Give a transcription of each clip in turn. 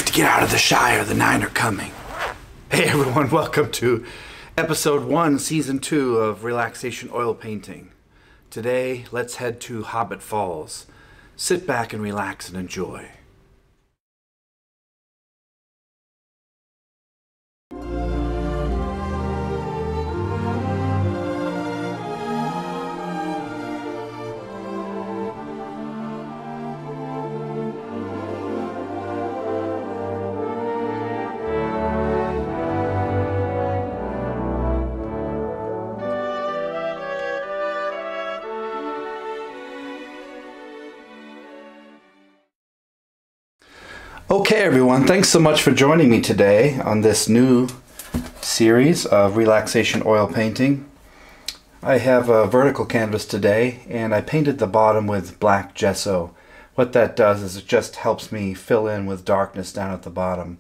to get out of the Shire. The 9 are coming. Hey everyone, welcome to episode 1, season 2 of Relaxation Oil Painting. Today, let's head to Hobbit Falls. Sit back and relax and enjoy. Okay everyone, thanks so much for joining me today on this new series of relaxation oil painting. I have a vertical canvas today and I painted the bottom with black gesso. What that does is it just helps me fill in with darkness down at the bottom.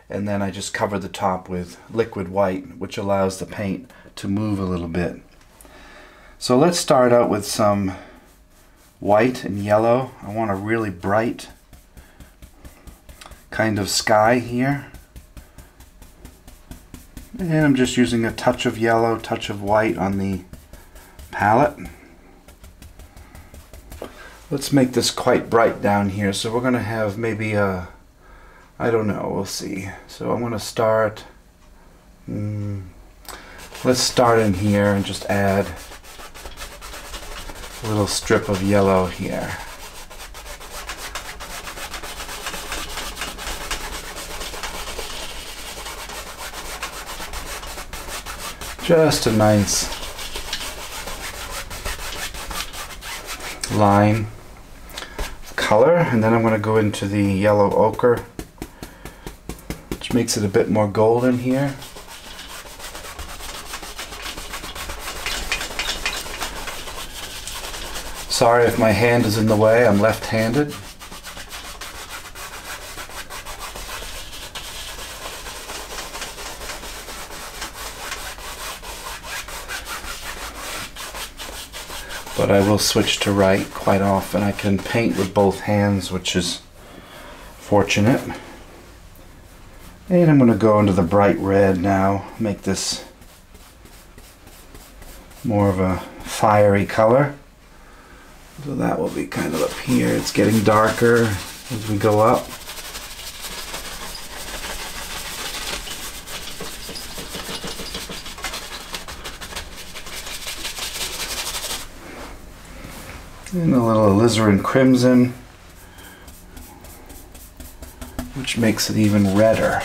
And then I just cover the top with liquid white, which allows the paint to move a little bit. So let's start out with some white and yellow. I want a really bright kind of sky here, and I'm just using a touch of yellow, touch of white on the palette. Let's make this quite bright down here, so we're gonna have maybe a, I don't know, we'll see. So I'm gonna start, let's start in here and just add a little strip of yellow here. Just a nice line of color, and then I'm going to go into the yellow ochre, which makes it a bit more golden here. Sorry if my hand is in the way, I'm left-handed. But I will switch to right quite often. I can paint with both hands, which is fortunate. And I'm going to go into the bright red now, make this more of a fiery color. So that will be kind of up here. It's getting darker as we go up. And a little alizarin crimson, which makes it even redder.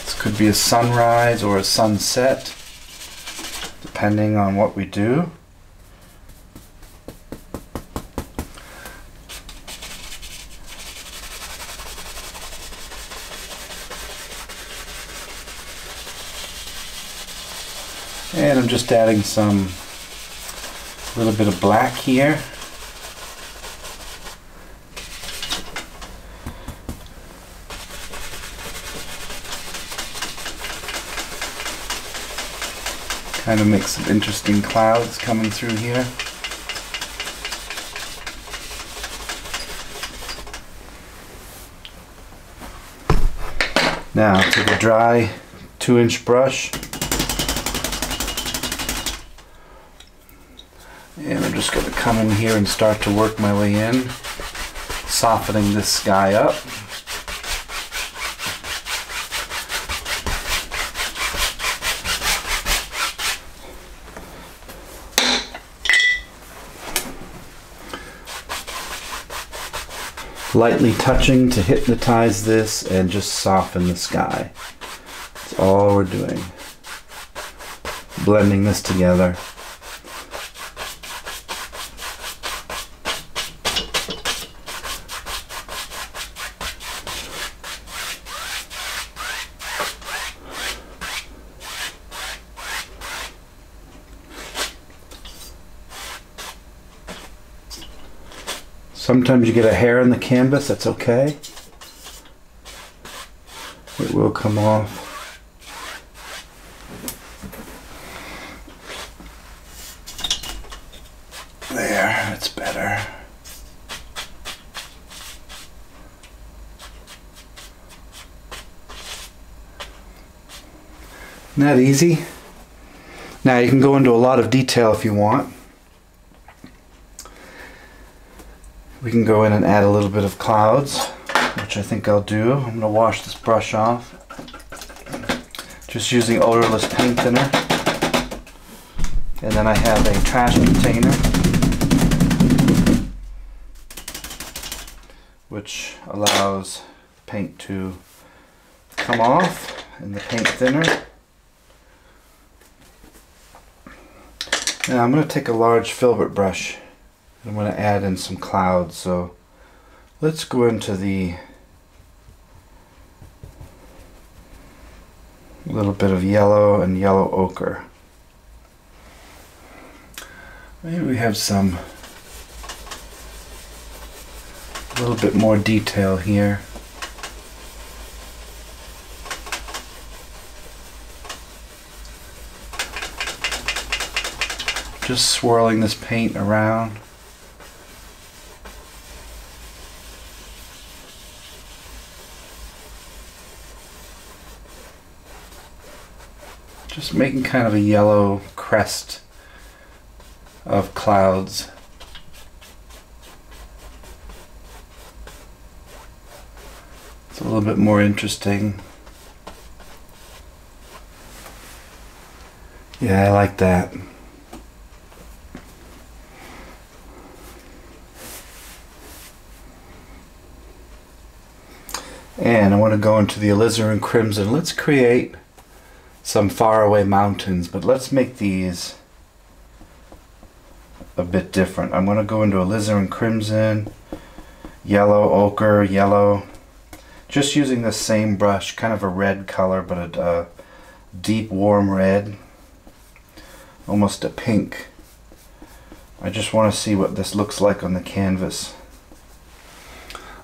This could be a sunrise or a sunset, depending on what we do. And I'm just adding some little bit of black here. Kind of makes some interesting clouds coming through here. Now take a dry 2-inch brush. And I'm just going to come in here and start to work my way in, softening this sky up. Lightly touching to hypnotize this and just soften the sky. That's all we're doing. Blending this together. Sometimes you get a hair in the canvas, that's okay. It will come off. There, it's better. Isn't that easy? Now you can go into a lot of detail if you want. We can go in and add a little bit of clouds, which I think I'll do. I'm going to wash this brush off. Just using odorless paint thinner. And then I have a trash container, which allows paint to come off in the paint thinner. Now I'm going to take a large filbert brush. I'm going to add in some clouds. So let's go into the little bit of yellow and yellow ochre. Maybe we have some a little bit more detail here. Just swirling this paint around. Just making kind of a yellow crest of clouds. It's a little bit more interesting. Yeah, I like that. And I want to go into the alizarin crimson. Let's create some faraway mountains, but let's make these a bit different. I'm going to go into alizarin crimson, yellow, ochre, yellow, just using the same brush, kind of a red color, but a deep warm red, almost a pink. I just want to see what this looks like on the canvas.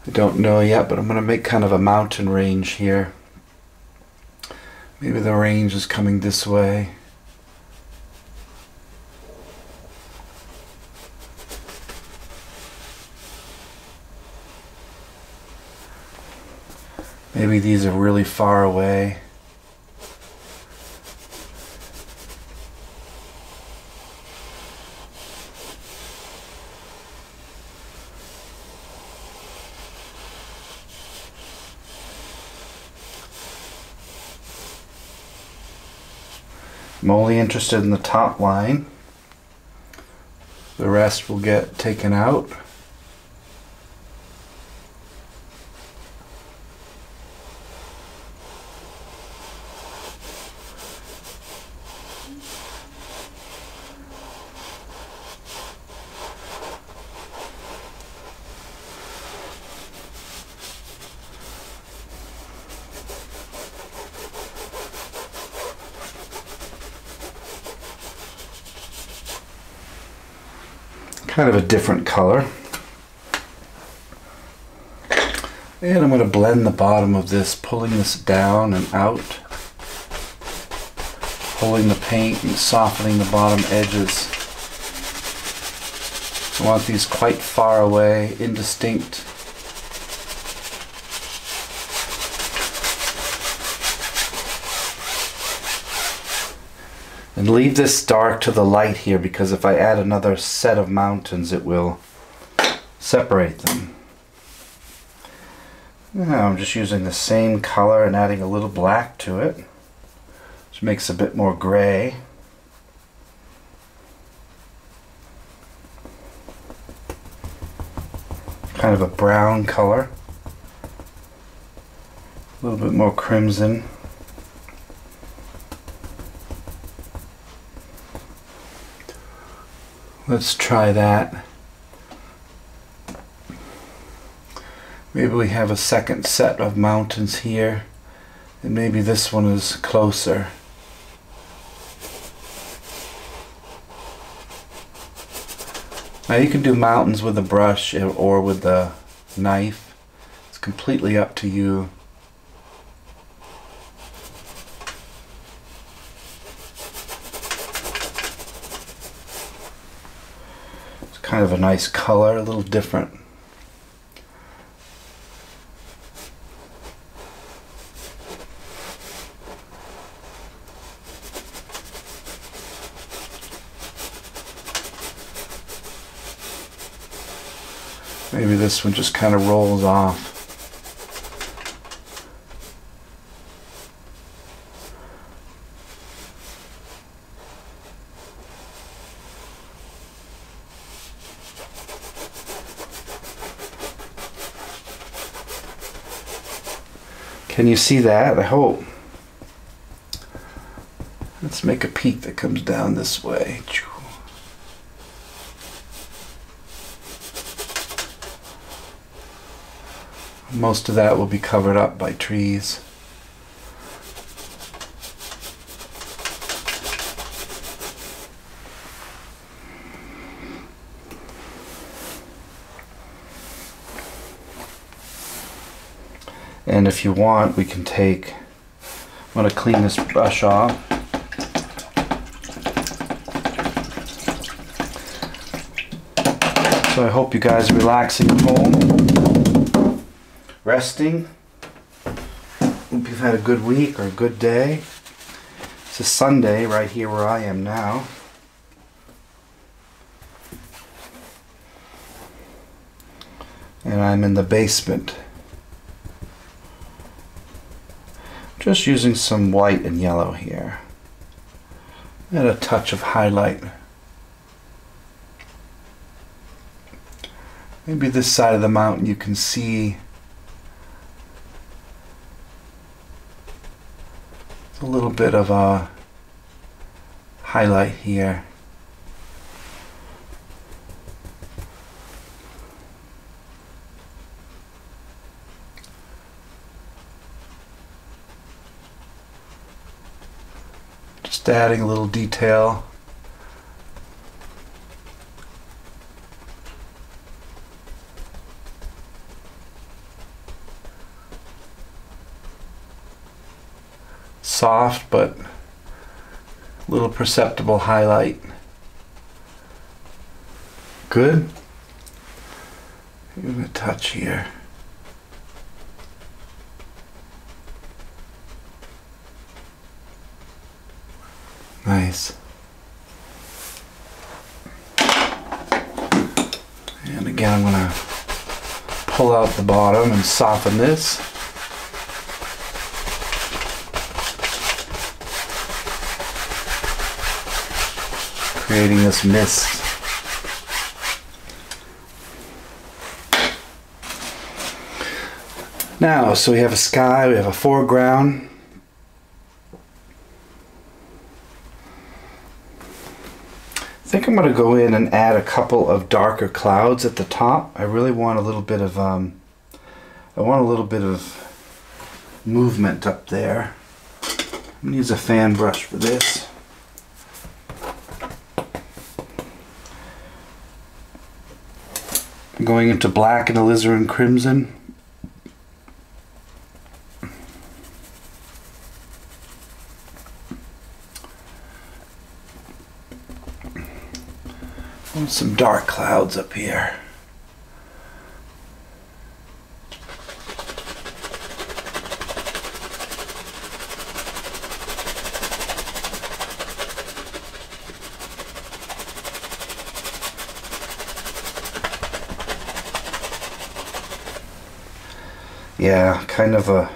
I don't know yet, but I'm going to make kind of a mountain range here. Maybe the range is coming this way. Maybe these are really far away. I'm only interested in the top line. The rest will get taken out. Kind of a different color. And I'm going to blend the bottom of this, pulling this down and out. Pulling the paint and softening the bottom edges. I want these quite far away, indistinct. And leave this dark to the light here, because if I add another set of mountains it will separate them. Now I'm just using the same color and adding a little black to it, which makes a bit more gray. Kind of a brown color. A little bit more crimson. Let's try that. Maybe we have a second set of mountains here, and maybe this one is closer. Now you can do mountains with a brush or with a knife. It's completely up to you. Kind of a nice color, a little different. Maybe this one just kind of rolls off. Can you see that? I hope. Let's make a peak that comes down this way. Most of that will be covered up by trees. And if you want, we can take, I'm going to clean this brush off. So I hope you guys are relaxing at home, resting. Hope you've had a good week or a good day. It's a Sunday right here where I am now. And I'm in the basement. Just using some white and yellow here. And a touch of highlight. Maybe this side of the mountain you can see a little bit of a highlight here. Just adding a little detail. Soft but a little perceptible highlight. Good. Give it a touch here. Nice. And again, I'm going to pull out the bottom and soften this. Creating this mist. Now, so we have a sky, we have a foreground. I think I'm going to go in and add a couple of darker clouds at the top. I really want a little bit of movement up there. I'm going to use a fan brush for this. I'm going into black and alizarin crimson. And some dark clouds up here. Yeah, kind of a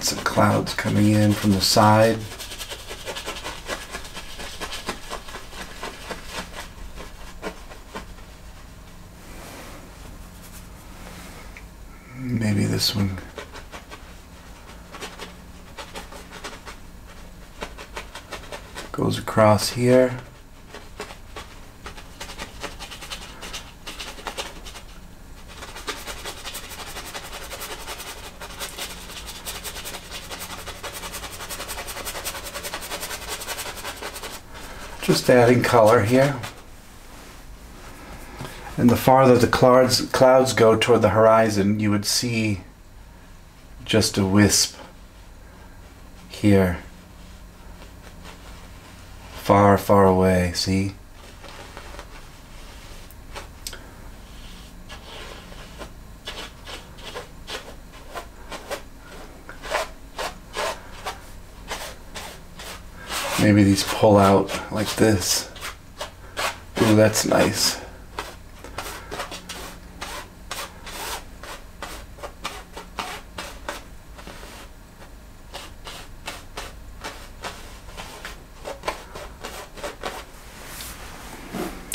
some clouds coming in from the side. Maybe this one. Goes across here. Just adding color here. And the farther the clouds go toward the horizon, you would see just a wisp here. Far, far away, see? Maybe these pull out like this. Ooh, that's nice.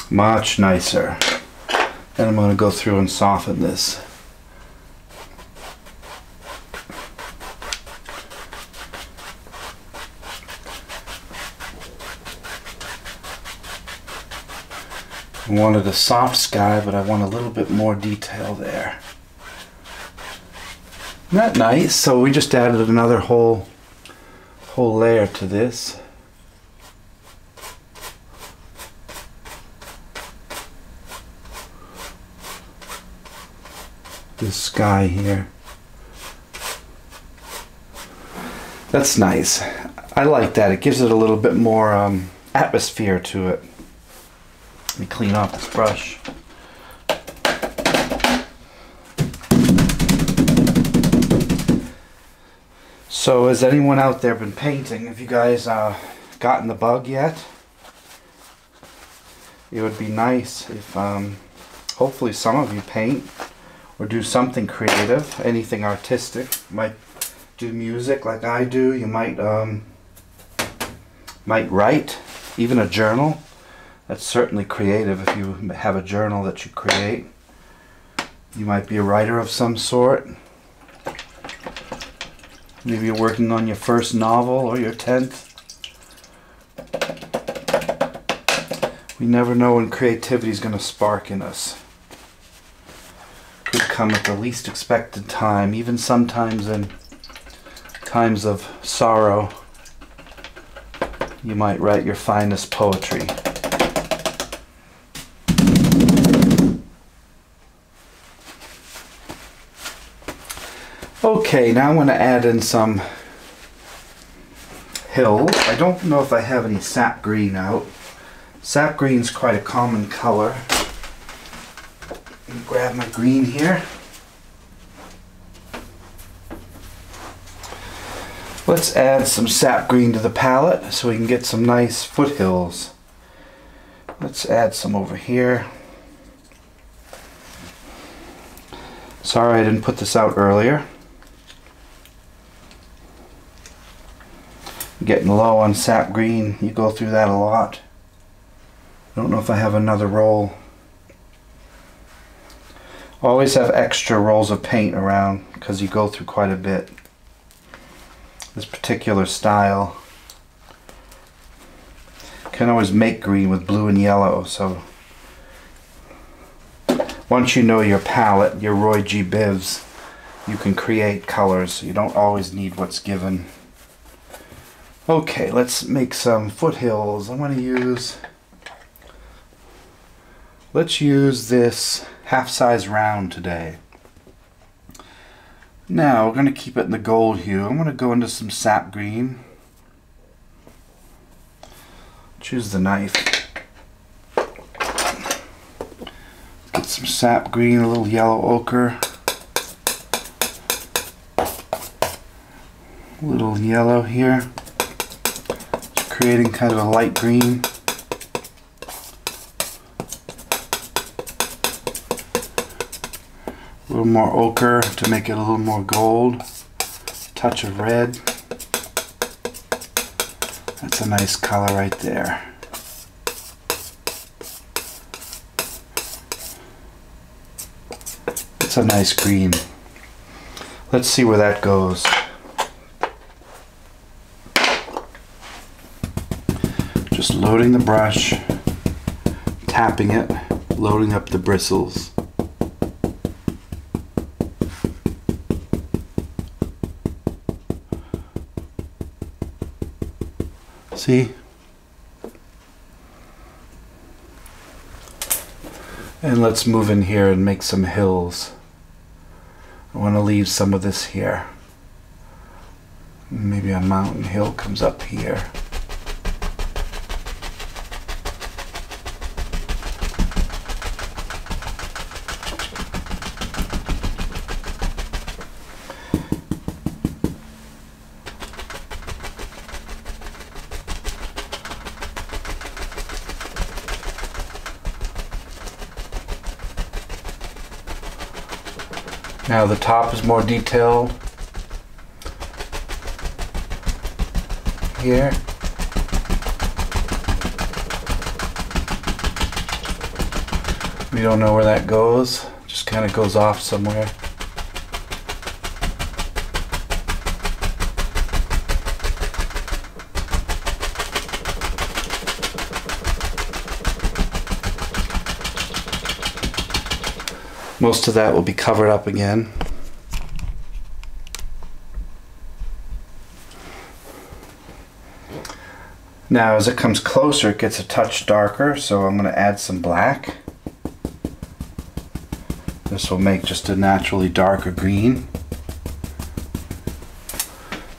Much nicer. And I'm going to go through and soften this. I wanted a soft sky, but I want a little bit more detail there. Isn't that nice? So we just added another whole layer to this. This sky here. That's nice. I like that. It gives it a little bit more atmosphere to it. Let me clean off this brush. So has anyone out there been painting? Have you guys gotten the bug yet? It would be nice if hopefully some of you paint or do something creative, anything artistic. You might do music like I do. You might write, even a journal. That's certainly creative if you have a journal that you create. You might be a writer of some sort. Maybe you're working on your first novel or your 10th. We never know when creativity is going to spark in us. Could come at the least expected time, even sometimes in times of sorrow. You might write your finest poetry. Okay, now I'm going to add in some hills. I don't know if I have any sap green out. Sap green is quite a common color. Let me grab my green here. Let's add some sap green to the palette so we can get some nice foothills. Let's add some over here. Sorry I didn't put this out earlier. Getting low on sap green, you go through that a lot. I don't know if I have another roll. Always have extra rolls of paint around because you go through quite a bit. This particular style can always make green with blue and yellow, so once you know your palette, your Roy G. Bivs, you can create colors. You don't always need what's given. Okay, let's make some foothills. I'm going to use, let's use this half-size round today. Now, we're going to keep it in the gold hue. I'm going to go into some sap green. Choose the knife. Get some sap green, a little yellow ochre. A little yellow here. Creating kind of a light green. A little more ochre to make it a little more gold. Touch of red. That's a nice color right there. It's a nice green. Let's see where that goes. Just loading the brush, tapping it, loading up the bristles. See? And let's move in here and make some hills. I want to leave some of this here. Maybe a mountain hill comes up here. Now the top is more detailed here. We don't know where that goes, just kind of goes off somewhere. Most of that will be covered up again. Now as it comes closer it gets a touch darker, so I'm going to add some black. This will make just a naturally darker green.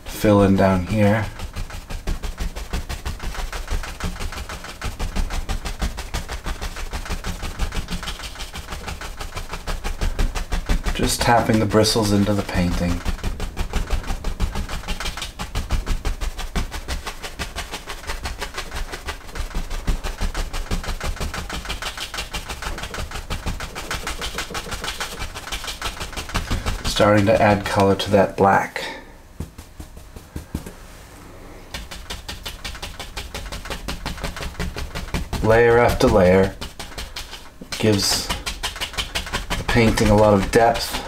Fill in down here. Just tapping the bristles into the painting. Starting to add color to that black. Layer after layer gives the painting a lot of depth.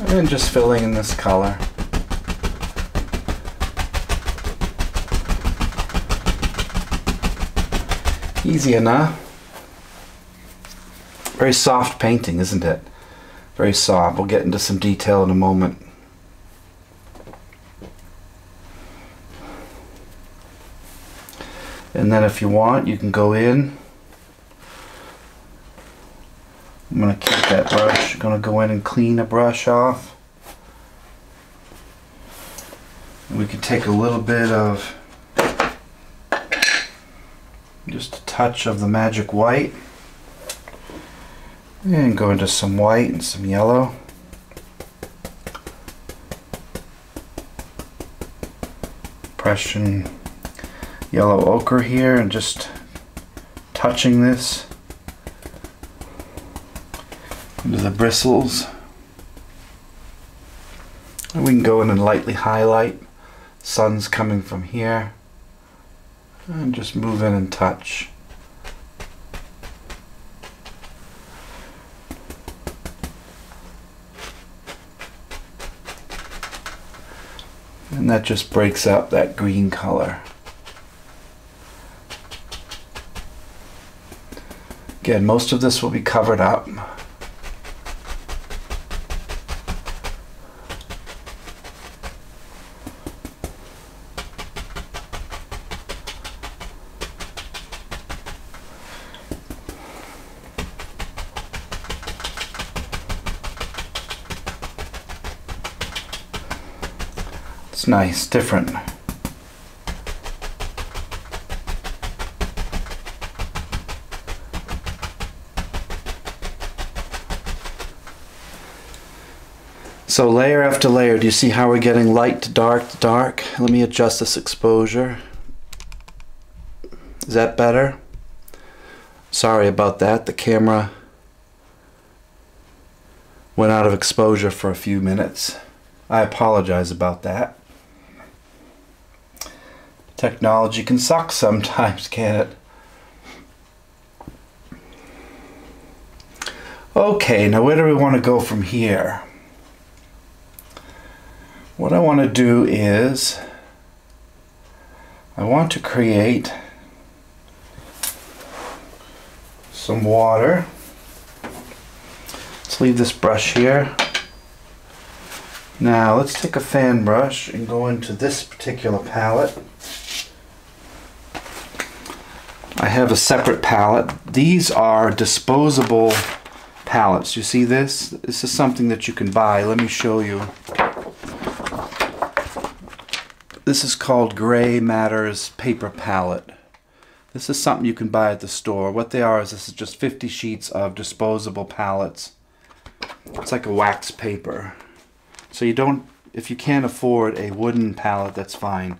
And just filling in this color. Easy enough. Very soft painting, isn't it? Very soft. We'll get into some detail in a moment. And then if you want, you can go in. I'm going to keep that brush. I'm going to go in and clean a brush off. We can take a little bit of just a touch of the magic white and go into some white and some yellow. Pressing yellow ochre here and just touching this into the bristles. And we can go in and lightly highlight. Sun's coming from here. And just move in and touch. And that just breaks up that green color. Again, most of this will be covered up. It's nice, different. So layer after layer, do you see how we're getting light to dark to dark? Let me adjust this exposure. Is that better? Sorry about that, the camera went out of exposure for a few minutes. I apologize about that. Technology can suck sometimes, can't it? Okay, now where do we want to go from here? What I want to do is I want to create some water. Let's leave this brush here. Now let's take a fan brush and go into this particular palette. I have a separate palette. These are disposable palettes. You see this? This is something that you can buy. Let me show you. This is called Gray Matters Paper Palette. This is something you can buy at the store. What they are is this is just 50 sheets of disposable palettes. It's like a wax paper. So you don't, if you can't afford a wooden palette, that's fine.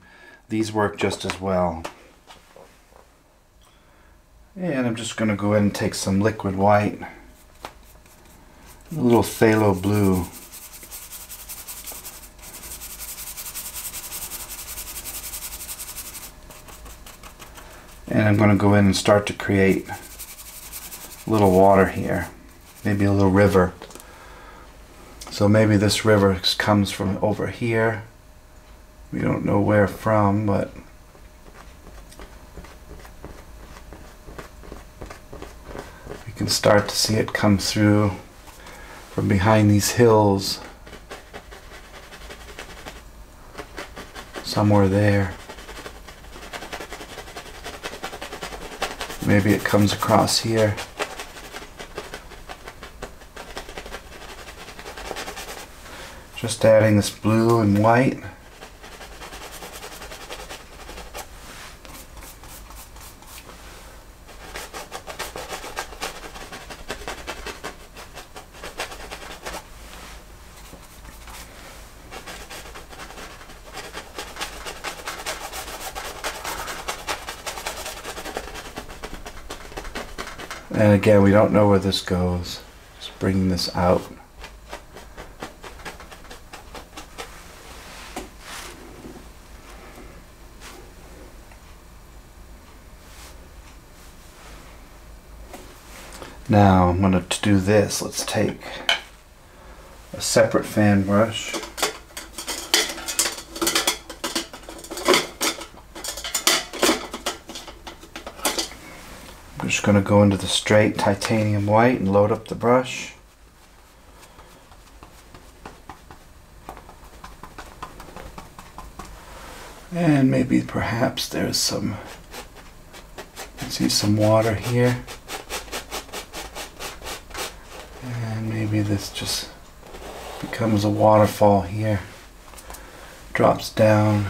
These work just as well. And I'm just going to go ahead and take some liquid white, a little phthalo blue. And I'm going to go in and start to create a little water here, maybe a little river. So maybe this river comes from over here. We don't know where from, but we can start to see it come through from behind these hills. Somewhere there. Maybe it comes across here. Just adding this blue and white. And again, we don't know where this goes. Just bringing this out. Now I'm going to do this. Let's take a separate fan brush. I'm just going to go into the straight titanium white and load up the brush. And maybe perhaps there's some, I see some water here. And maybe this just becomes a waterfall here. Drops down.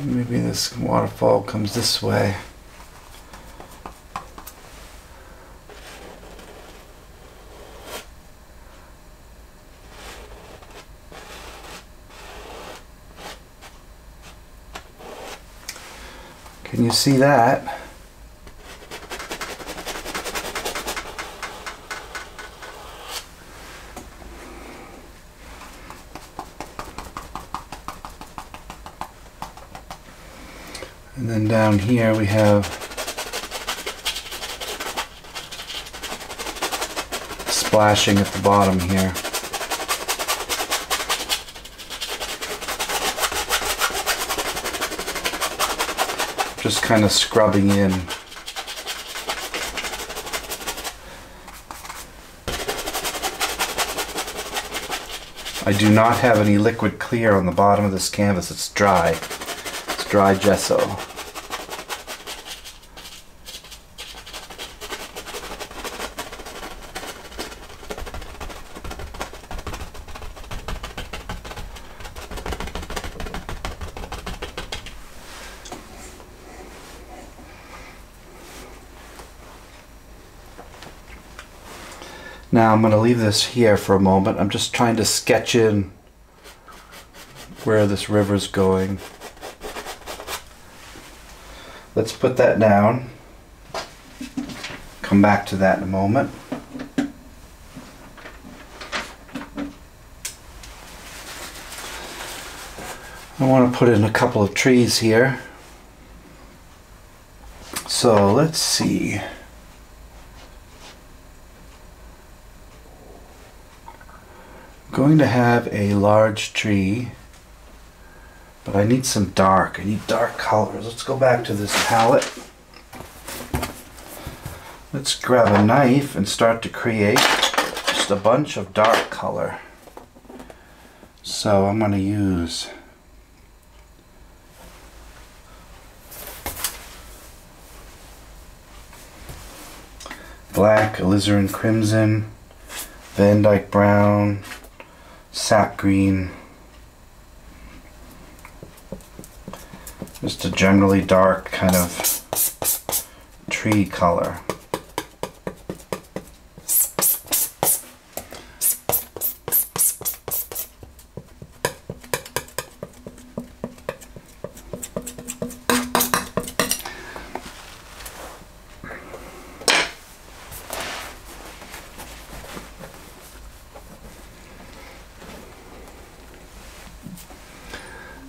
Maybe this waterfall comes this way. Can you see that? And then down here we have splashing at the bottom here. Just kind of scrubbing in. I do not have any liquid clear on the bottom of this canvas. It's dry. It's dry gesso. Now I'm going to leave this here for a moment. I'm just trying to sketch in where this river's going. Let's put that down. Come back to that in a moment. I want to put in a couple of trees here. So let's see. Going to have a large tree, but I need some dark. I need dark colors. Let's go back to this palette. Let's grab a knife and start to create just a bunch of dark color. So I'm going to use black, alizarin crimson, Van Dyke brown, sap green. Just a generally dark kind of tree color.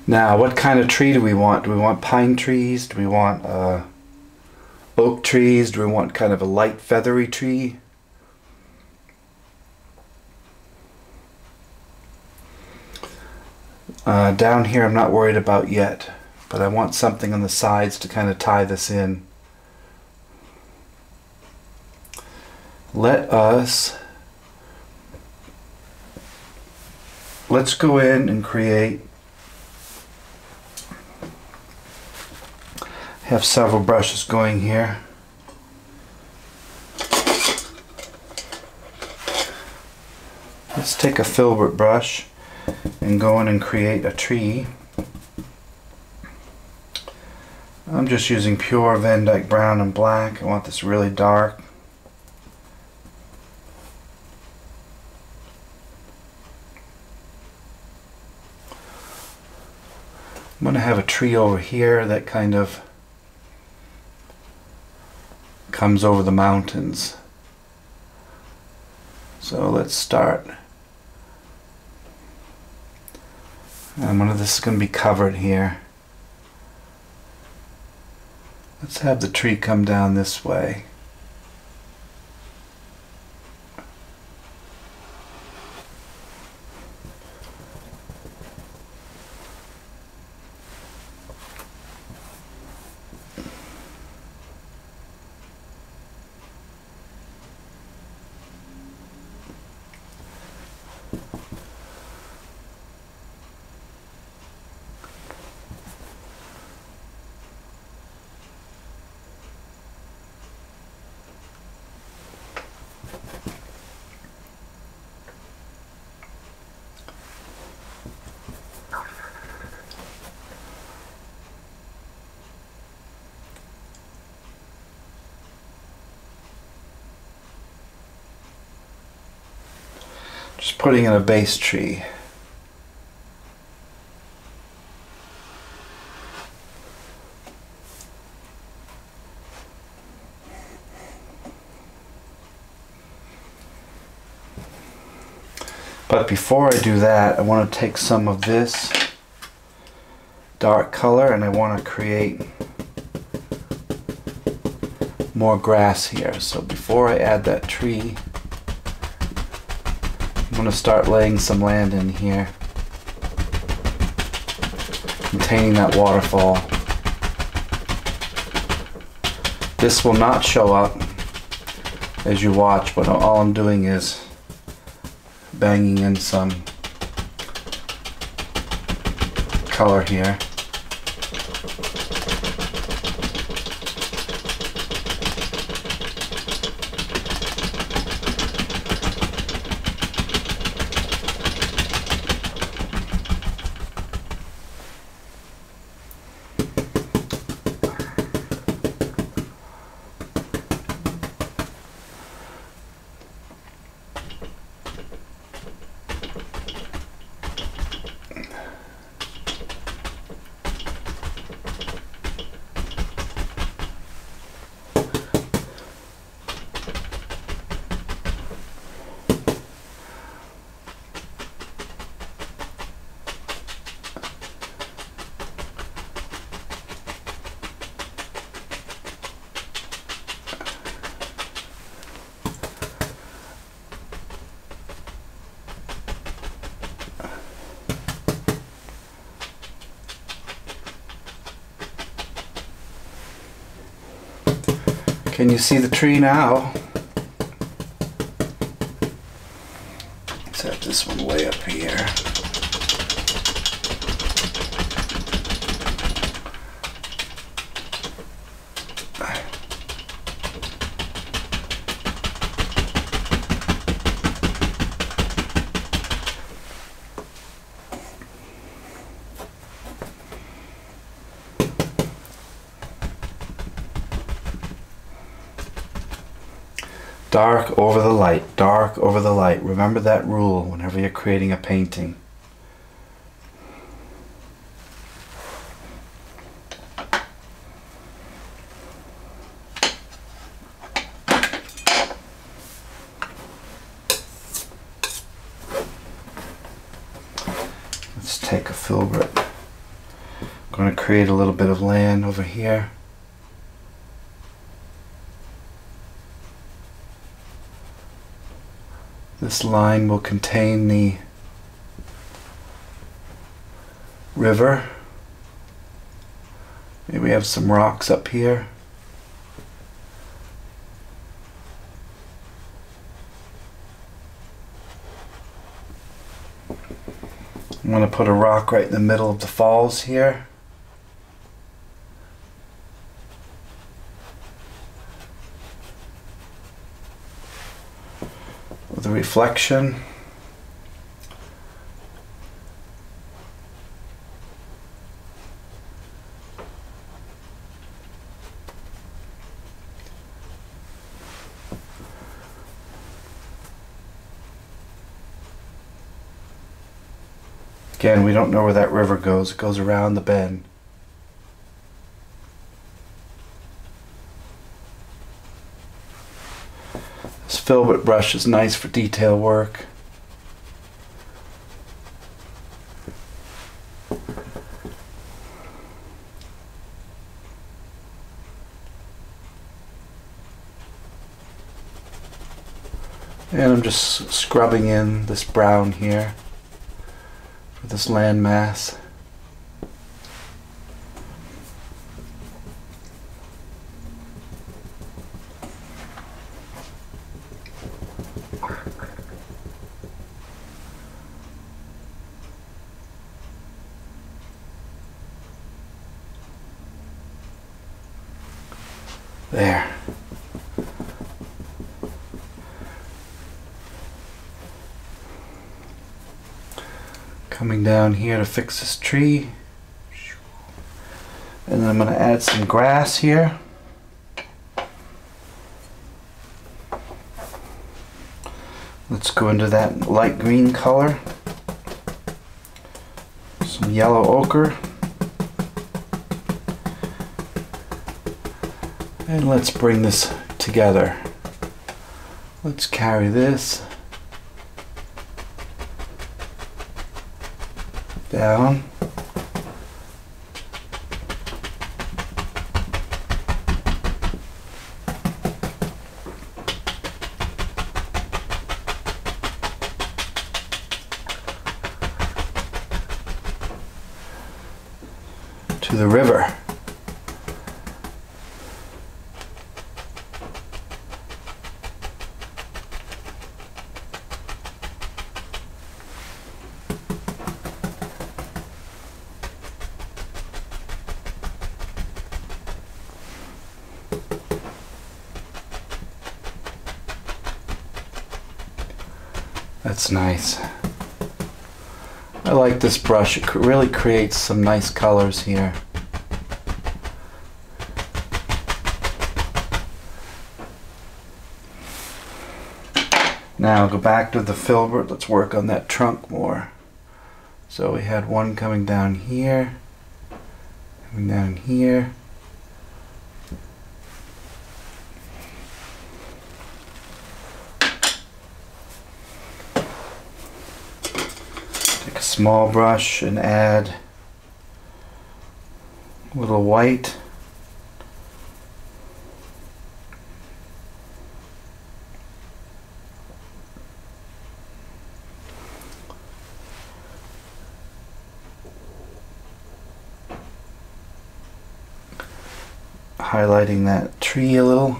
Now, what kind of tree do we want? Do we want pine trees? Do we want oak trees? Do we want kind of a light feathery tree? Down here I'm not worried about yet, but I want something on the sides to kind of tie this in. Let's go in and create. Have several brushes going here. Let's take a filbert brush and go in and create a tree. I'm just using pure Van Dyke brown and black. I want this really dark. I'm going to have a tree over here that kind of comes over the mountains. So let's start. This is going to be covered here. Let's have the tree come down this way. Just putting in a base tree. But before I do that, I want to take some of this dark color and I want to create more grass here. So before I add that tree, I'm going to start laying some land in here, containing that waterfall. This will not show up as you watch, but all I'm doing is banging in some color here. Can you see the tree now? Set this one way up here. Dark over the light, dark over the light. Remember that rule whenever you're creating a painting. Let's take a filbert. I'm going to create a little bit of land over here. This line will contain the river. Maybe we have some rocks up here. I'm going to put a rock right in the middle of the falls here. With a reflection. Again, we don't know where that river goes. It goes around the bend. This filbert brush is nice for detail work. And I'm just scrubbing in this brown here for this land mass. There. Coming down here to fix this tree. And then I'm going to add some grass here. Let's go into that light green color. Some yellow ochre. And let's bring this together. Let's carry this down. To the river. That's nice. I like this brush. It really creates some nice colors here. Now go back to the filbert. Let's work on that trunk more. So we had one coming down here, coming down here. Take a small brush and add a little white. Highlighting that tree a little.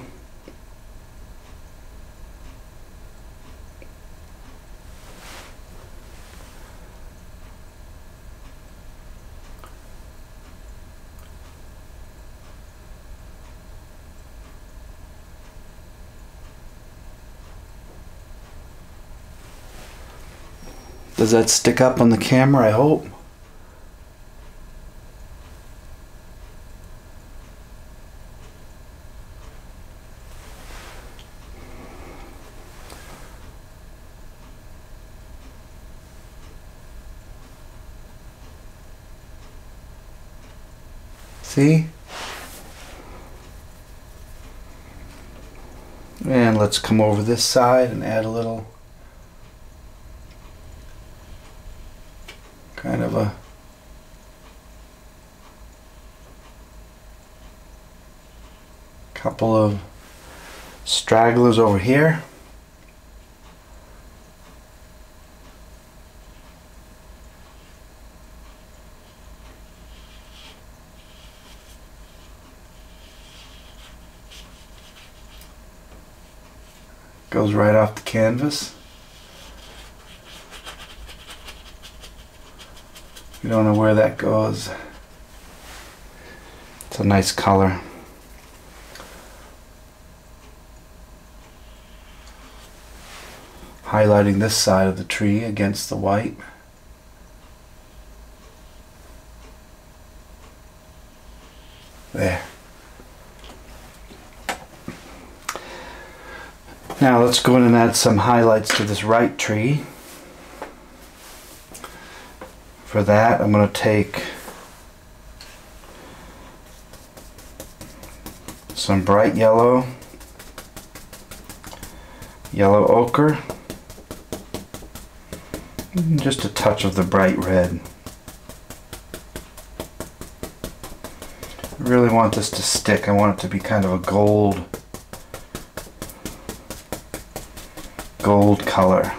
Does that stick up on the camera? I hope. See? And let's come over this side and add a little kind of a couple of stragglers over here. Goes right off the canvas. You don't know where that goes. It's a nice color. Highlighting this side of the tree against the white. There. Now let's go in and add some highlights to this right tree. For that, I'm going to take some bright yellow, yellow ochre, and just a touch of the bright red. I really want this to stick. I want it to be kind of a gold color.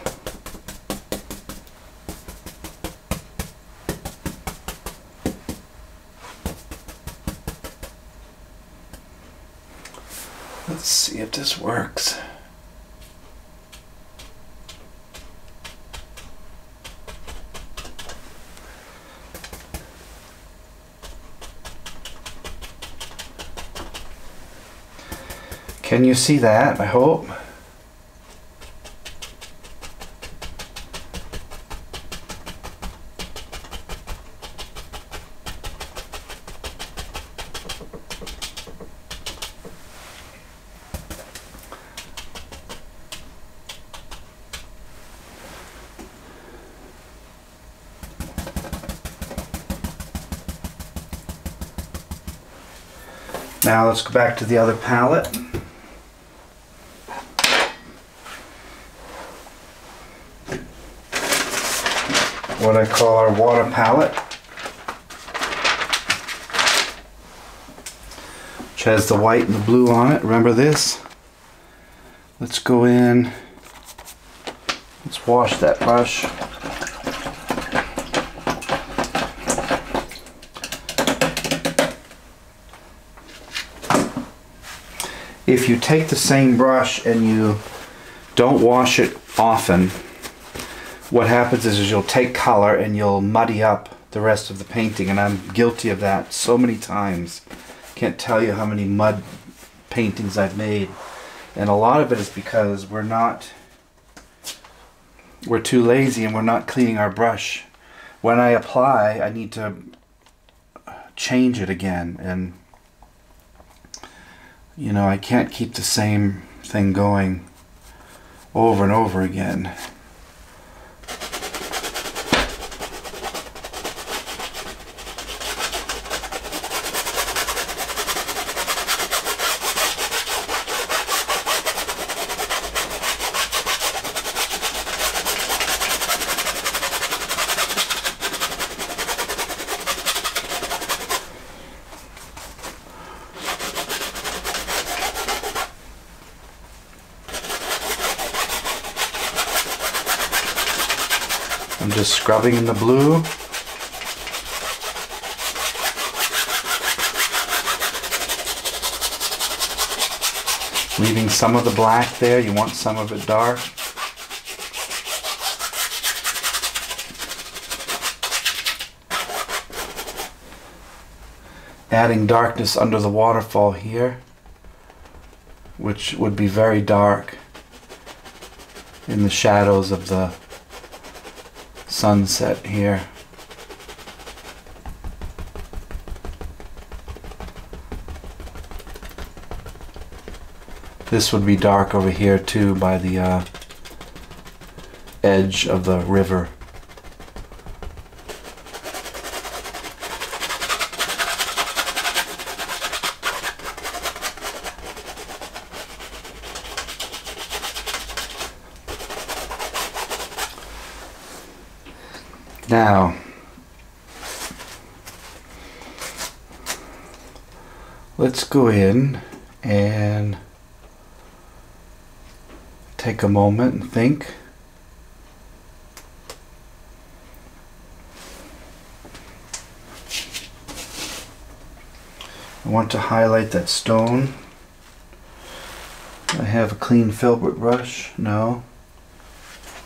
Let's see if this works. Can you see that? I hope. Now let's go back to the other palette. What I call our water palette, which has the white and the blue on it. Remember this? Let's go in, let's wash that brush. If you take the same brush and you don't wash it often, what happens is you'll take color and you'll muddy up the rest of the painting, and I'm guilty of that so many times. Can't tell you how many mud paintings I've made, and a lot of it is because we're too lazy and we're not cleaning our brush. When I apply, I need to change it again, and you know, I can't keep the same thing going over and over again. I'm just scrubbing in the blue. Leaving some of the black there, you want some of it dark. Adding darkness under the waterfall here, which would be very dark in the shadows of the sunset here. This would be dark over here too by the edge of the river. Now, let's go in and take a moment and think. I want to highlight that stone. I have a clean filbert brush. No.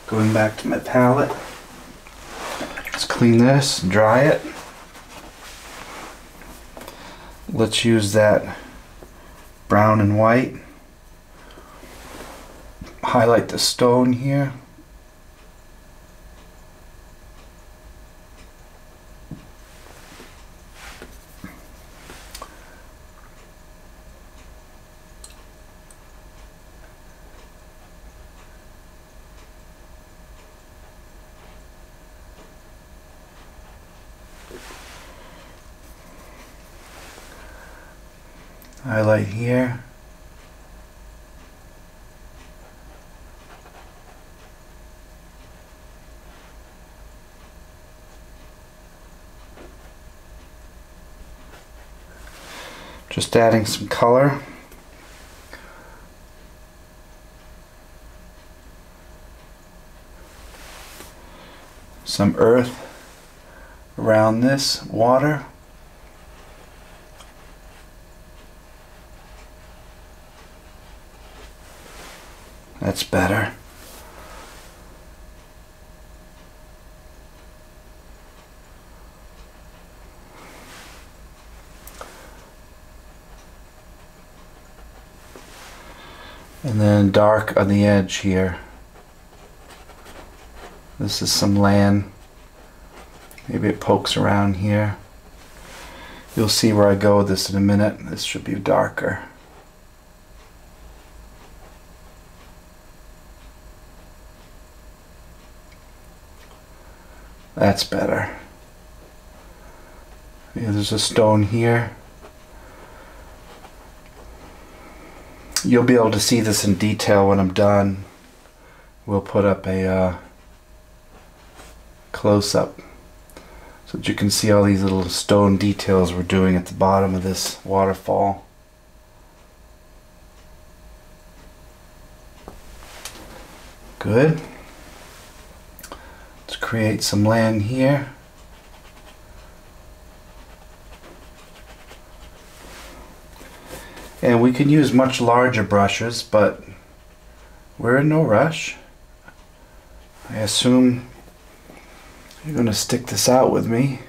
Going back to my palette. Let's clean this, dry it. Let's use that brown and white. Highlight the stone here. Highlight here. Just adding some color. Some earth around this water. That's better. And then dark on the edge here. This is some land. Maybe it pokes around here. You'll see where I go with this in a minute. This should be darker. That's better. Yeah, there's a stone here. You'll be able to see this in detail when I'm done. We'll put up a close-up so that you can see all these little stone details we're doing at the bottom of this waterfall. Good. Let's create some land here. And we can use much larger brushes, but we're in no rush. I assume you're going to stick this out with me.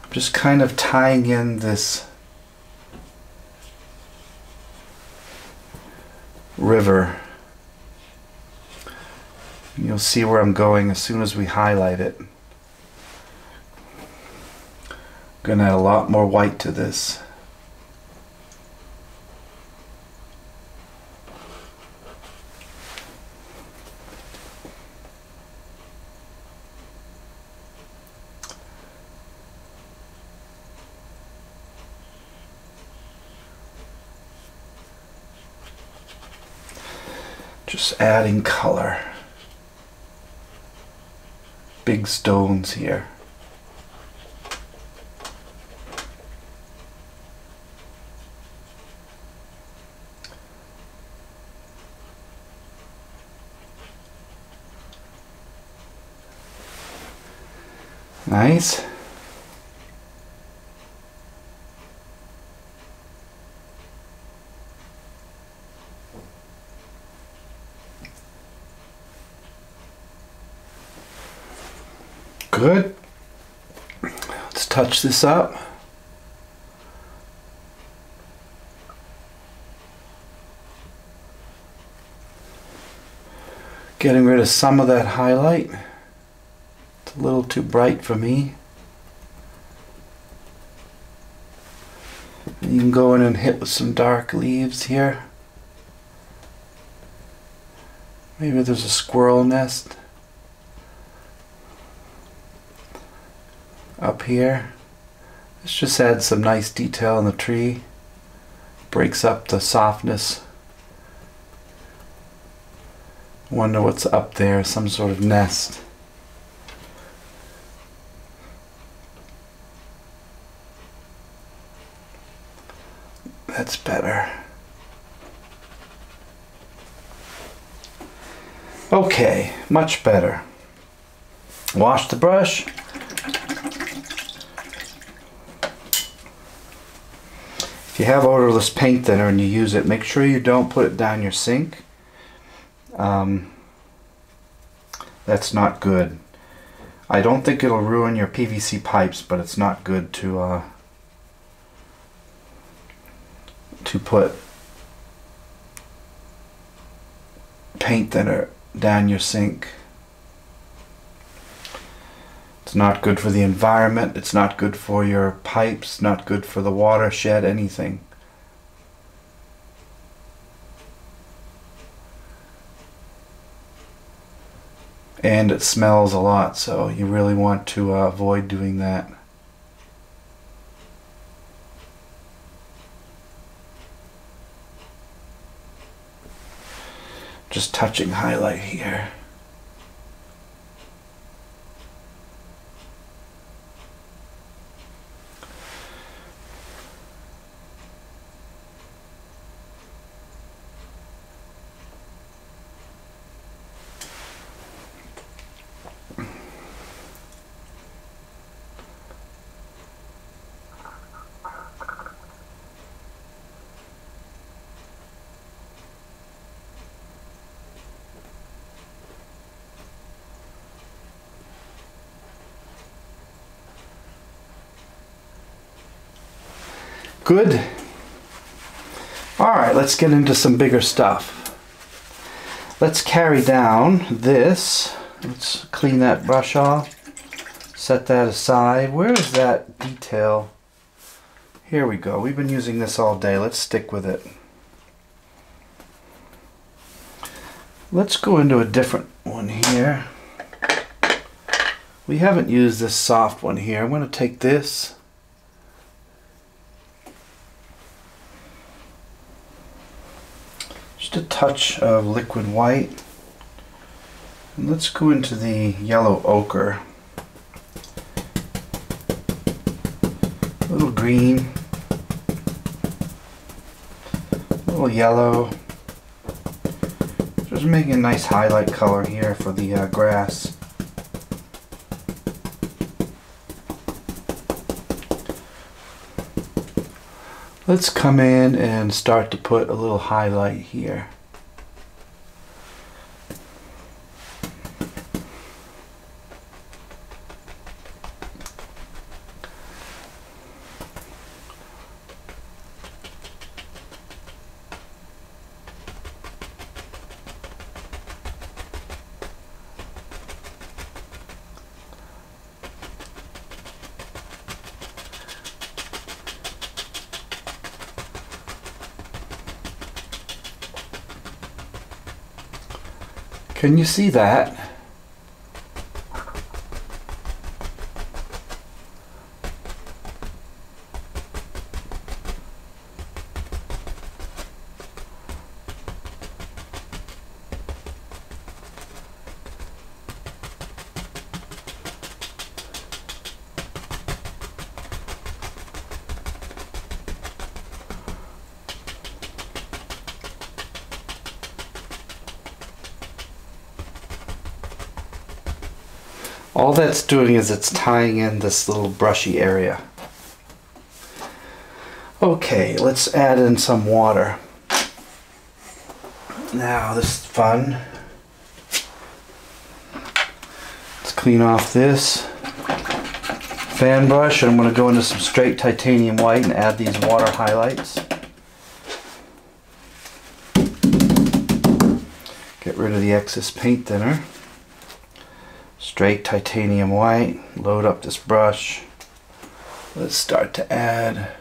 I'm just kind of tying in this river. You'll see where I'm going as soon as we highlight it. I'm going to add a lot more white to this. Just adding color. Big stones here. Nice. Good. Let's touch this up. Getting rid of some of that highlight. It's a little too bright for me. You can go in and hit with some dark leaves here. Maybe there's a squirrel nest up here. Let's just add some nice detail in the tree. Breaks up the softness Wonder what's up there, some sort of nest. That's better. Okay, much better. Wash the brush. If you have odorless paint thinner and you use it, make sure you don't put it down your sink. That's not good. I don't think it'll ruin your PVC pipes, but it's not good to put paint thinner down your sink. It's not good for the environment, it's not good for your pipes, not good for the watershed, anything. And it smells a lot, so you really want to avoid doing that. Just touching highlight here. Good. Alright, let's get into some bigger stuff. Let's carry down this. Let's clean that brush off. Set that aside. Where is that detail? Here we go. We've been using this all day. Let's stick with it. Let's go into a different one here. We haven't used this soft one here. I'm going to take this. Just a touch of liquid white. And let's go into the yellow ochre. A little green. A little yellow. Just making a nice highlight color here for the grass. Let's come in and start to put a little highlight here. Can you see that? All that's doing is it's tying in this little brushy area. Okay, let's add in some water. Now this is fun. Let's clean off this fan brush, and I'm going to go into some straight titanium white and add these water highlights. Get rid of the excess paint thinner. Straight titanium white, load up this brush. Let's start to add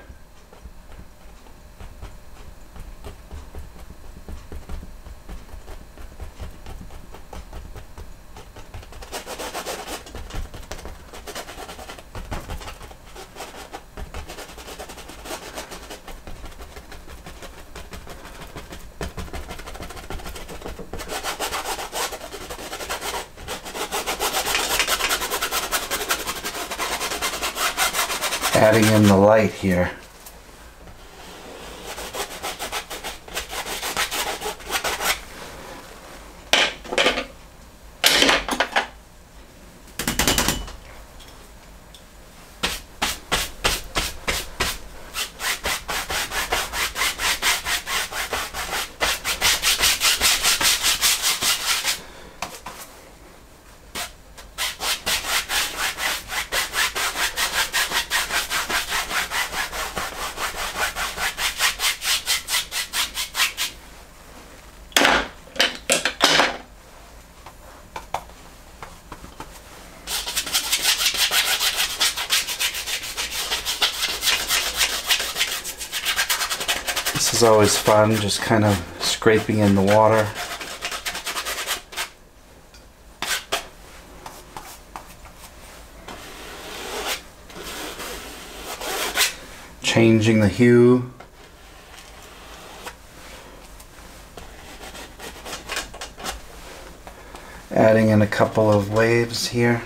Adding in the light here. This is always fun, just kind of scraping in the water. Changing the hue. Adding in a couple of waves here,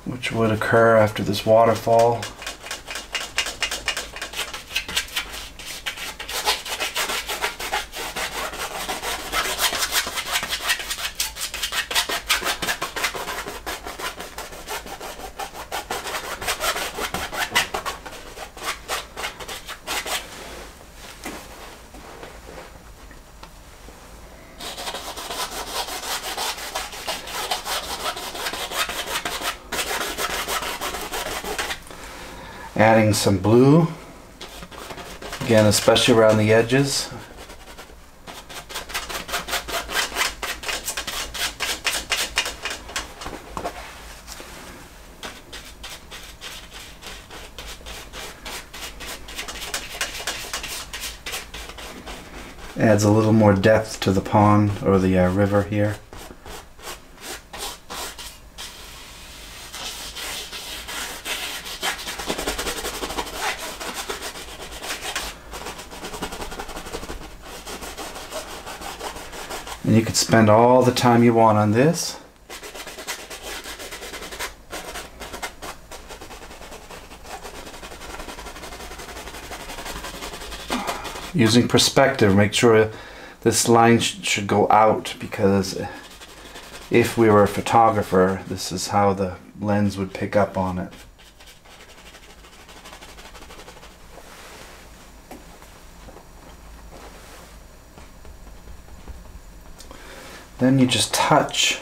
which would occur after this waterfall. Adding some blue, again, especially around the edges. Adds a little more depth to the pond or the river here. And you could spend all the time you want on this. Using perspective, make sure this line should go out, because if we were a photographer, this is how the lens would pick up on it. Then you just touch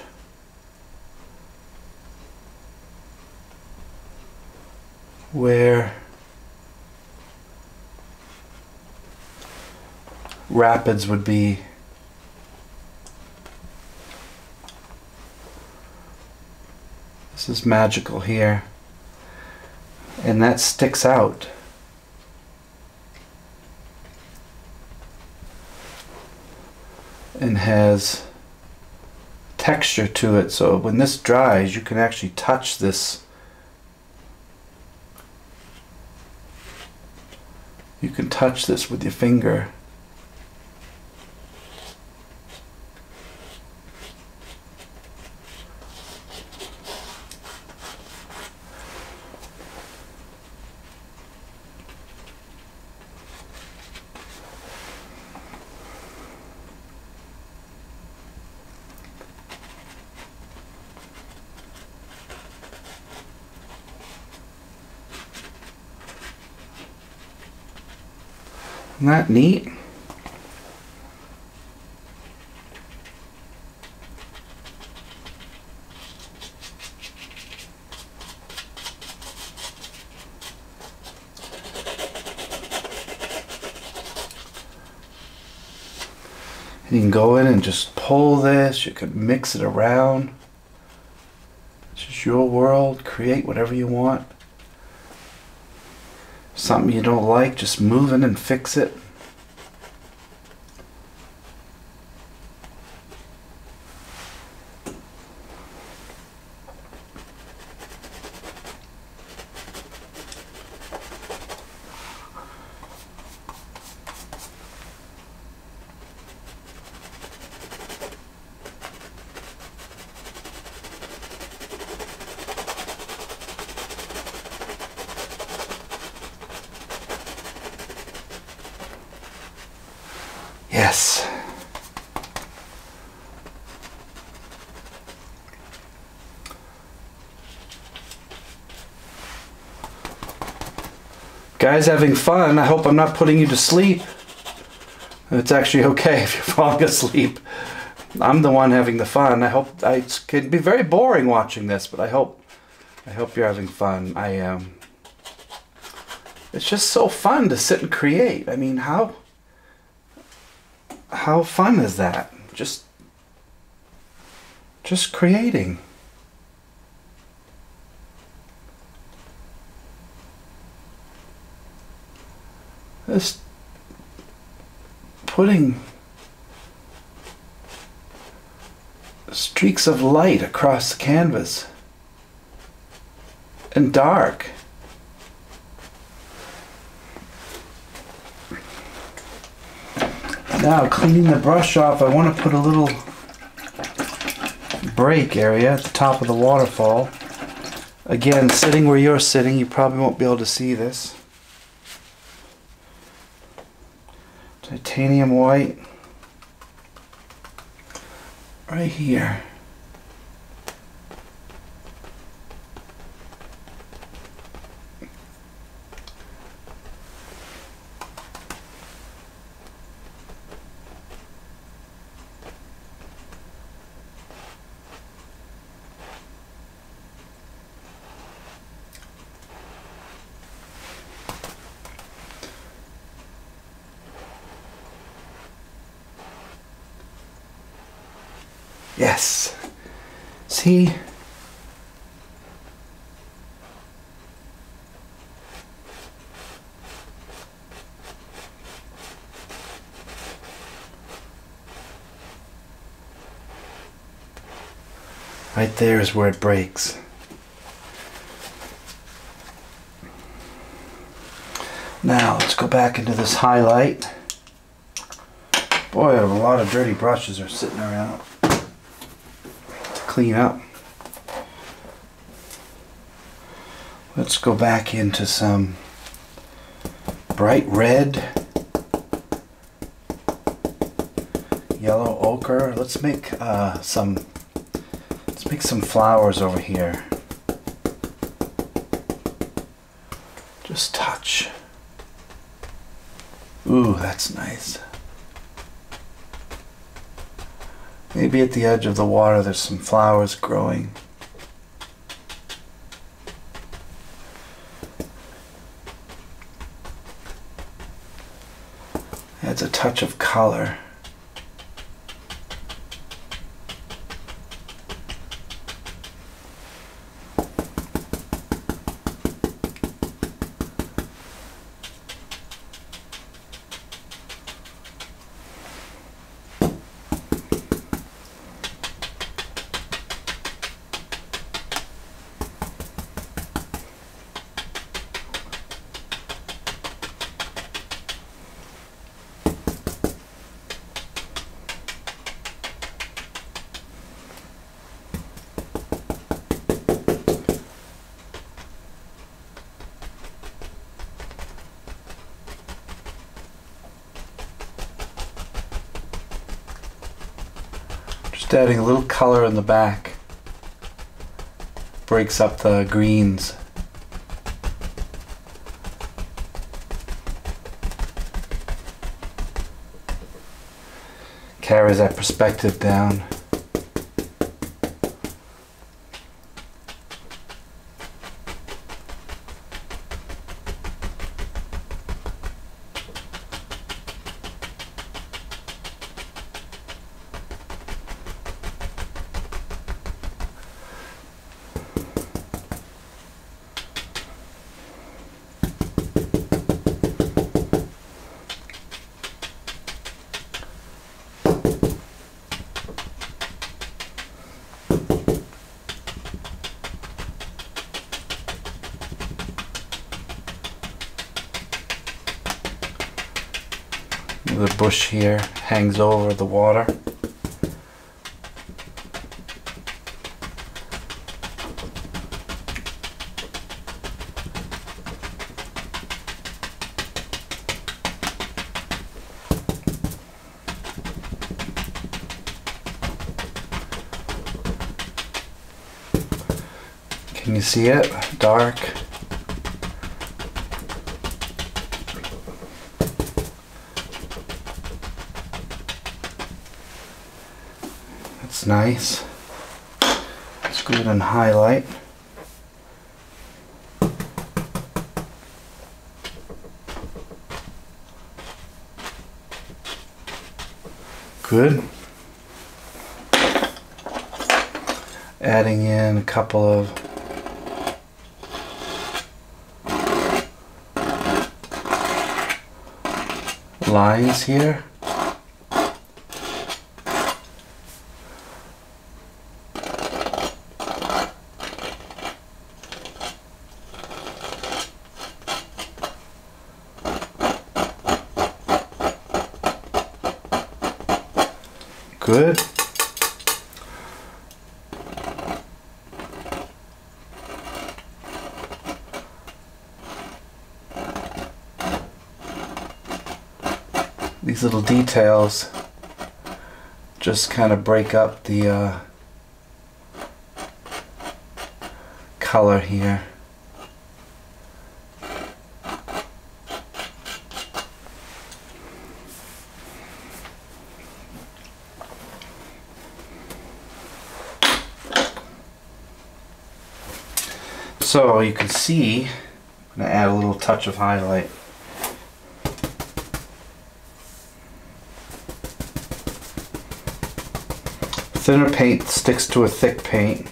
where rapids would be. This is magical here, and that sticks out. And has texture to it, so when this dries you can actually touch this. You can touch this with your finger. Isn't that neat? And you can go in and just pull this, you can mix it around. It's just your world, create whatever you want. Something you don't like, just move in and fix it. Yes. Guys, having fun. I hope I'm not putting you to sleep. It's actually okay if you're falling asleep. I'm the one having the fun. I hope it can be very boring watching this, but I hope you're having fun. It's just so fun to sit and create. I mean, how fun is that? Just creating. Just putting streaks of light across the canvas and dark. Now, cleaning the brush off, I want to put a little break area at the top of the waterfall. Again, sitting where you're sitting, you probably won't be able to see this. Titanium white right here. Yes. See? Right there is where it breaks. Now, let's go back into this highlight. Boy, a lot of dirty brushes are sitting around to clean up. Let's go back into some bright red, yellow ochre. Let's make some flowers over here. Just touch. Ooh, that's nice. Maybe at the edge of the water there's some flowers growing. Adds a touch of color. Just adding a little color in the back. Breaks up the greens. Carries that perspective down. The bush here hangs over the water. Can you see it? Dark. That's nice. Let's go ahead and highlight. Good. Adding in a couple of lines here. Good. These little details just kind of break up the color here. So you can see, I'm going to add a little touch of highlight. Thinner paint sticks to a thick paint.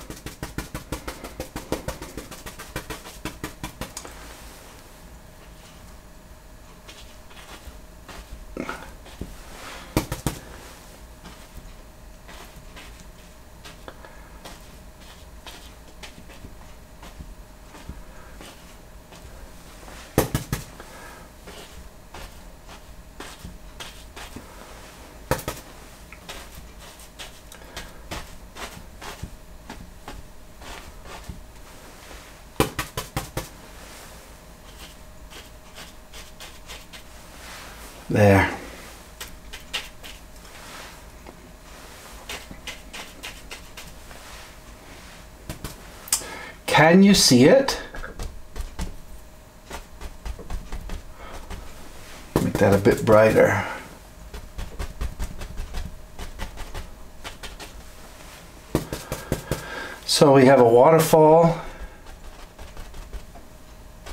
There. Can you see it? Make that a bit brighter. So we have a waterfall.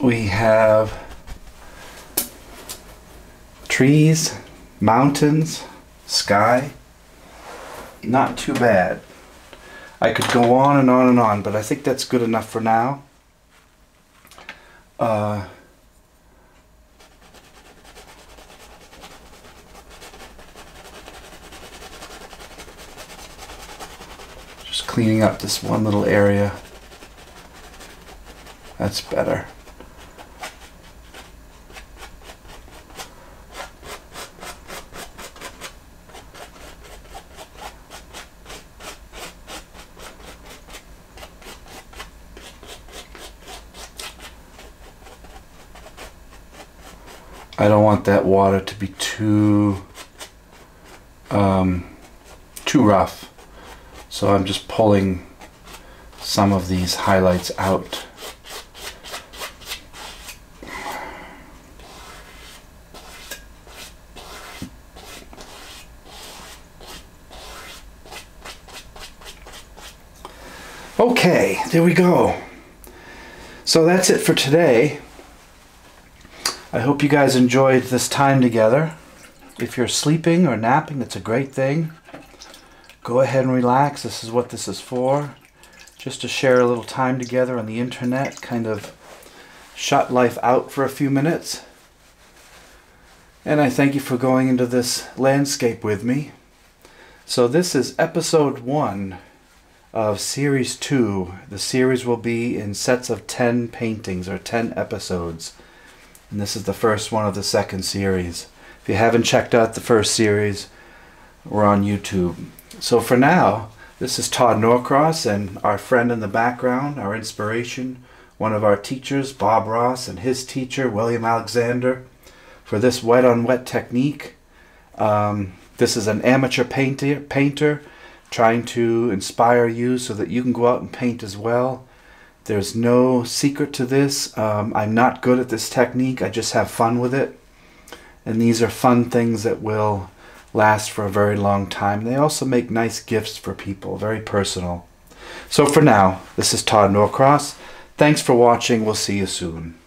We have trees, mountains, sky. Not too bad. I could go on and on and on, but I think that's good enough for now. Just cleaning up this one little area. That's better. I don't want that water to be too rough, so I'm just pulling some of these highlights out. Okay, there we go. So that's it for today. I hope you guys enjoyed this time together. If you're sleeping or napping, that's a great thing. Go ahead and relax. This is what this is for. Just to share a little time together on the internet, kind of shut life out for a few minutes. And I thank you for going into this landscape with me. So this is episode 1 of series 2. The series will be in sets of 10 paintings or 10 episodes. And this is the first one of the second series. If you haven't checked out the first series, we're on YouTube. So for now, this is Todd Norcross, and our friend in the background, our inspiration, one of our teachers, Bob Ross, and his teacher, William Alexander, for this wet on wet technique. This is an amateur painter trying to inspire you so that you can go out and paint as well. There's no secret to this. I'm not good at this technique. I just have fun with it. And these are fun things that will last for a very long time. They also make nice gifts for people, very personal. So for now, this is Todd Norcross. Thanks for watching. We'll see you soon.